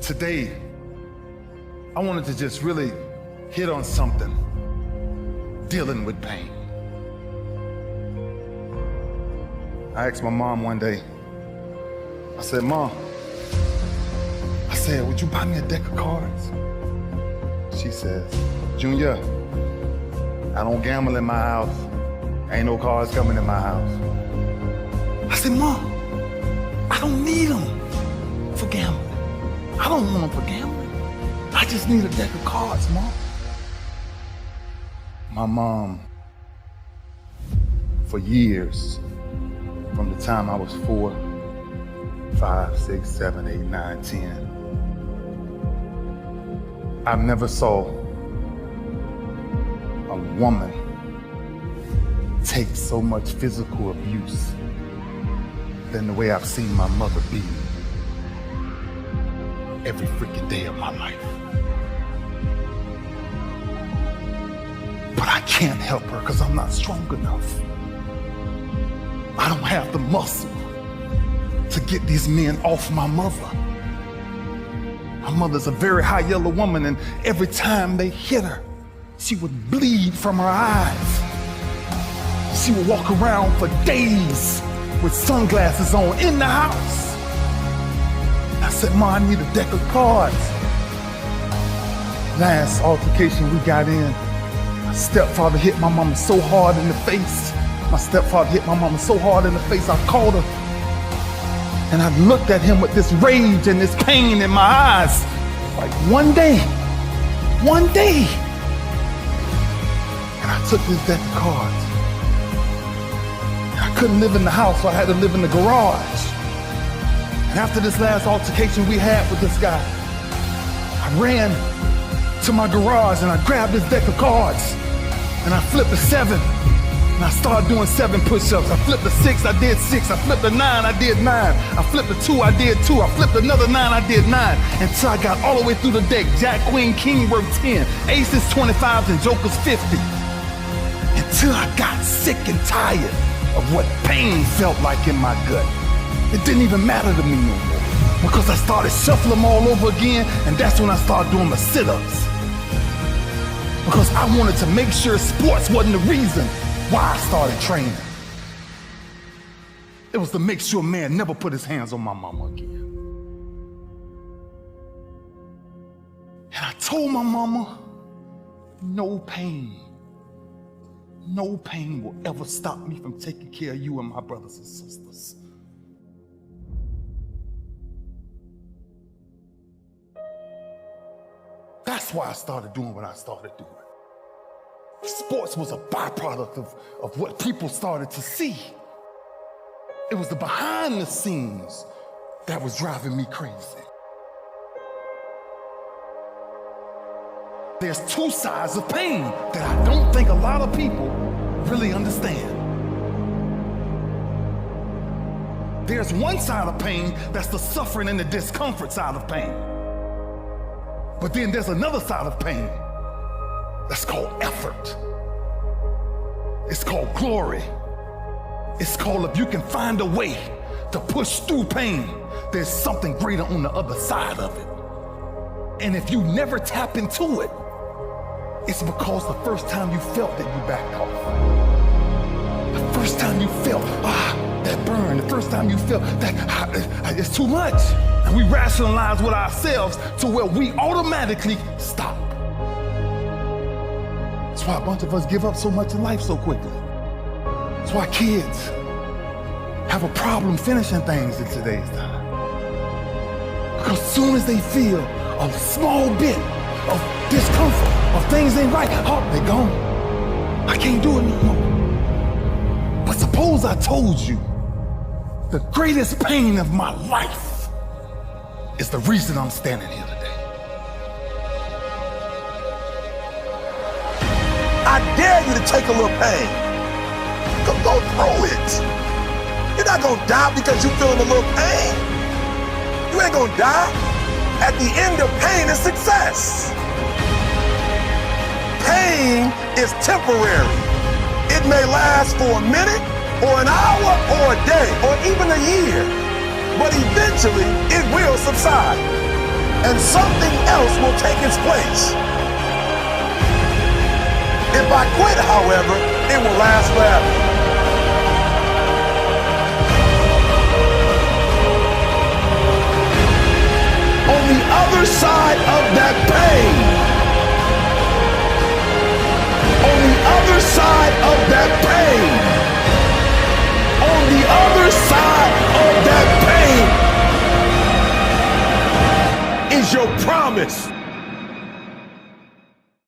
Today, I wanted to just really hit on something, dealing with pain. I asked my mom one day, I said, Mom, would you buy me a deck of cards? She says, Junior, I don't gamble in my house. Ain't no cards coming in my house. I said, Mom, I don't need them for gambling. I don't want them for gambling. I just need a deck of cards, Mom. My mom, for years, from the time I was 4, 5, 6, 7, 8, 9, 10, I never saw a woman take so much physical abuse than the way I've seen my mother be every freaking day of my life. But I can't help her because I'm not strong enough. I don't have the muscle to get these men off my mother. My mother's a very high yellow woman, and every time they hit her, she would bleed from her eyes. She would walk around for days with sunglasses on in the house. I said, Ma, I need a deck of cards. Last altercation we got in, my stepfather hit my mama so hard in the face. I called her. And I looked at him with this rage and this pain in my eyes. Like one day. And I took this deck of cards. And I couldn't live in the house, so I had to live in the garage. And after this last altercation we had with this guy, I ran to my garage and I grabbed this deck of cards. And I flipped a 7. And I started doing 7 push-ups. I flipped a 6, I did 6. I flipped a 9, I did 9. I flipped a 2, I did 2. I flipped another 9, I did 9. Until I got all the way through the deck. Jack, Queen, King worked 10. Aces, 25s, and Jokers, 50. Until I got sick and tired of what pain felt like in my gut. It didn't even matter to me no more. Because I started shuffling them all over again, and that's when I started doing the sit-ups. Because I wanted to make sure sports wasn't the reason why I started training. It was to make sure man never put his hands on my mama again. And I told my mama, no pain will ever stop me from taking care of you and my brothers and sisters. That's why I started doing what I started doing. Sports was a byproduct of what people started to see. It was the behind the scenes that was driving me crazy. There's 2 sides of pain that I don't think a lot of people really understand. There's one side of pain that's the suffering and the discomfort side of pain. But then there's another side of pain that's called effort. It's called glory. It's called if you can find a way to push through pain, there's something greater on the other side of it. And if you never tap into it, it's because the first time you felt that you backed off. The first time you felt, that burn. The first time you felt that it's too much. And we rationalize with ourselves to where we automatically stop. That's why a bunch of us give up so much in life so quickly. That's why kids have a problem finishing things in today's time. Because as soon as they feel a small bit of discomfort, of things ain't right, they're gone. I can't do it no more. But suppose I told you the greatest pain of my life is the reason I'm standing here today. I dare you to take a little pain. Go through it. You're not gonna die because you're feeling a little pain. You ain't gonna die. At the end of pain is success. Pain is temporary. It may last for a minute, or an hour, or a day, or even a year. But eventually, it will subside. and something else will take its place. If I quit, however, it will last forever.